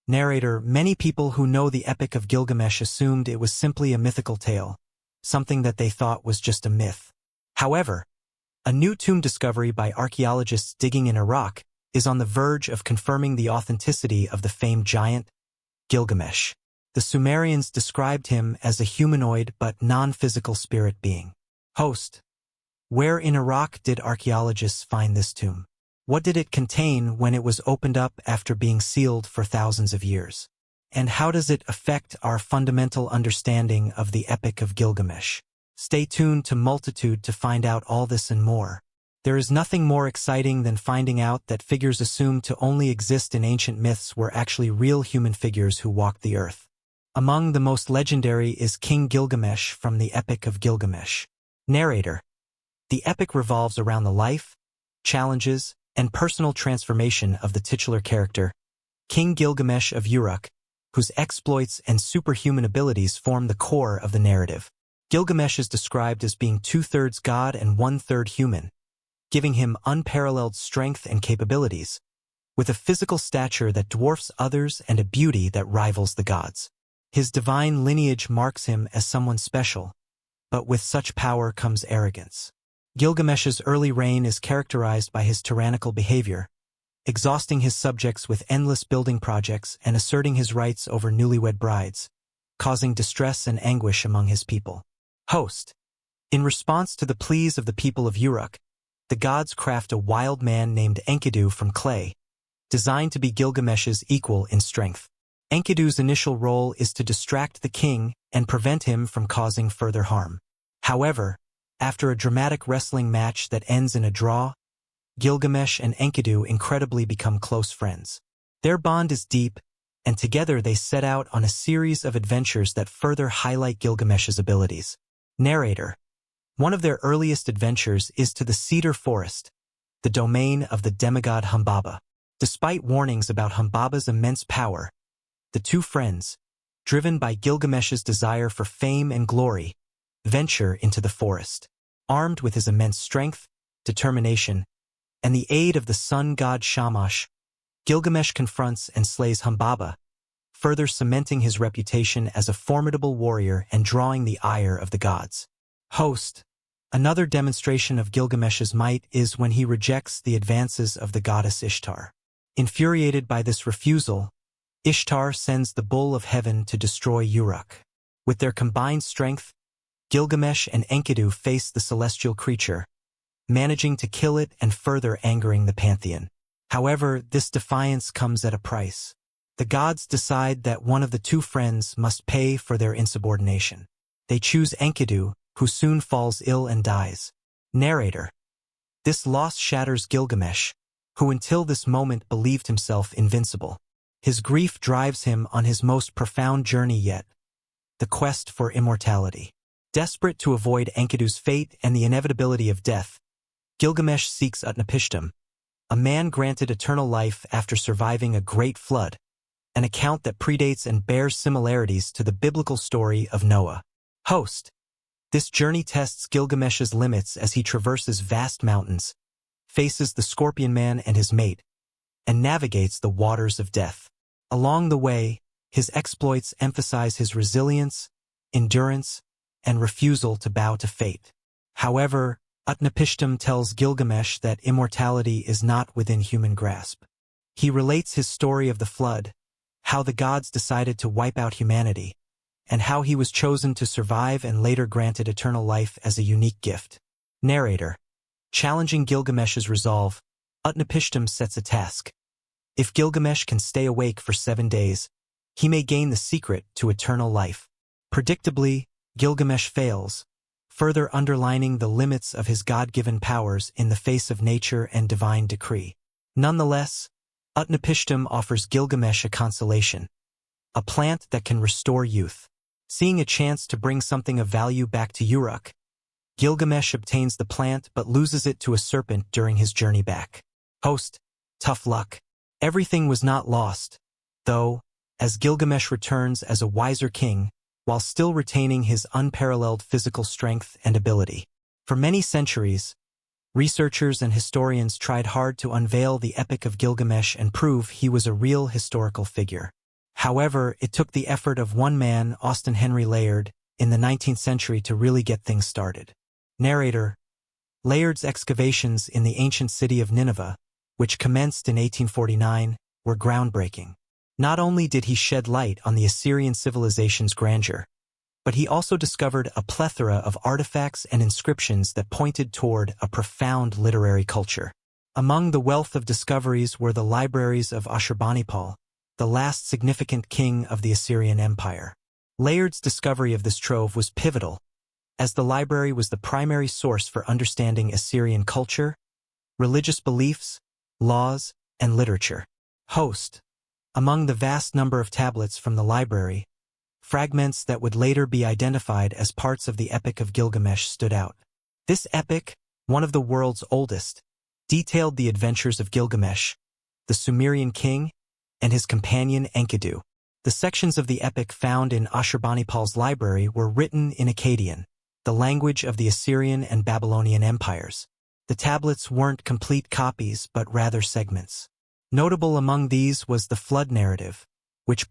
Narrator: many people who know the Epic of Gilgamesh assumed it was simply a mythical tale, something that they thought was just a myth. However, a new tomb discovery by archaeologists digging in Iraq is on the verge of confirming the authenticity of the famed giant, Gilgamesh. The Sumerians described him as a humanoid but non-physical spirit being. Host: where in Iraq did archaeologists find this tomb? What did it contain when it was opened up after being sealed for thousands of years? And how does it affect our fundamental understanding of the Epic of Gilgamesh? Stay tuned to Multitude to find out all this and more. There is nothing more exciting than finding out that figures assumed to only exist in ancient myths were actually real human figures who walked the earth. Among the most legendary is King Gilgamesh from the Epic of Gilgamesh. Narrator: the epic revolves around the life, challenges, and personal transformation of the titular character, King Gilgamesh of Uruk, whose exploits and superhuman abilities form the core of the narrative. Gilgamesh is described as being 2/3 god and 1/3 human, giving him unparalleled strength and capabilities, with a physical stature that dwarfs others and a beauty that rivals the gods. His divine lineage marks him as someone special, but with such power comes arrogance. Gilgamesh's early reign is characterized by his tyrannical behavior, exhausting his subjects with endless building projects and asserting his rights over newlywed brides, causing distress and anguish among his people. Host: in response to the pleas of the people of Uruk, the gods craft a wild man named Enkidu from clay, designed to be Gilgamesh's equal in strength. Enkidu's initial role is to distract the king and prevent him from causing further harm. However, after a dramatic wrestling match that ends in a draw, Gilgamesh and Enkidu incredibly become close friends. Their bond is deep, and together they set out on a series of adventures that further highlight Gilgamesh's abilities. Narrator: one of their earliest adventures is to the Cedar Forest, the domain of the demigod Humbaba. Despite warnings about Humbaba's immense power, the two friends, driven by Gilgamesh's desire for fame and glory, venture into the forest. Armed with his immense strength, determination, and the aid of the sun god Shamash, Gilgamesh confronts and slays Humbaba, further cementing his reputation as a formidable warrior and drawing the ire of the gods. Host: another demonstration of Gilgamesh's might is when he rejects the advances of the goddess Ishtar. Infuriated by this refusal, Ishtar sends the bull of heaven to destroy Uruk. With their combined strength, Gilgamesh and Enkidu face the celestial creature, managing to kill it and further angering the pantheon. However, this defiance comes at a price. The gods decide that one of the two friends must pay for their insubordination. They choose Enkidu, who soon falls ill and dies. Narrator: this loss shatters Gilgamesh, who until this moment believed himself invincible. His grief drives him on his most profound journey yet, the quest for immortality. Desperate to avoid Enkidu's fate and the inevitability of death, Gilgamesh seeks Utnapishtim, a man granted eternal life after surviving a great flood, an account that predates and bears similarities to the biblical story of Noah. Host: this journey tests Gilgamesh's limits as he traverses vast mountains, faces the Scorpion Man and his mate, and navigates the waters of death. Along the way, his exploits emphasize his resilience, endurance, and refusal to bow to fate. However, Utnapishtim tells Gilgamesh that immortality is not within human grasp. He relates his story of the flood, how the gods decided to wipe out humanity, and how he was chosen to survive and later granted eternal life as a unique gift. Narrator: challenging Gilgamesh's resolve, Utnapishtim sets a task. If Gilgamesh can stay awake for 7 days, he may gain the secret to eternal life. Predictably, Gilgamesh fails, further underlining the limits of his God-given powers in the face of nature and divine decree. Nonetheless, Utnapishtim offers Gilgamesh a consolation, a plant that can restore youth. Seeing a chance to bring something of value back to Uruk, Gilgamesh obtains the plant but loses it to a serpent during his journey back. Host: tough luck. Everything was not lost, though, as Gilgamesh returns as a wiser king, while still retaining his unparalleled physical strength and ability. For many centuries, researchers and historians tried hard to unveil the Epic of Gilgamesh and prove he was a real historical figure. However, it took the effort of one man, Austen Henry Layard, in the 19th century to really get things started. Narrator. Layard's excavations in the ancient city of Nineveh, which commenced in 1849, were groundbreaking. Not only did he shed light on the Assyrian civilization's grandeur, but he also discovered a plethora of artifacts and inscriptions that pointed toward a profound literary culture. Among the wealth of discoveries were the libraries of Ashurbanipal, the last significant king of the Assyrian Empire. Layard's discovery of this trove was pivotal, as the library was the primary source for understanding Assyrian culture, religious beliefs, laws, and literature. Host. Among the vast number of tablets from the library, fragments that would later be identified as parts of the Epic of Gilgamesh stood out. This epic, one of the world's oldest, detailed the adventures of Gilgamesh, the Sumerian king, and his companion Enkidu. The sections of the epic found in Ashurbanipal's library were written in Akkadian, the language of the Assyrian and Babylonian empires. The tablets weren't complete copies but rather segments. Notable among these was the flood narrative, which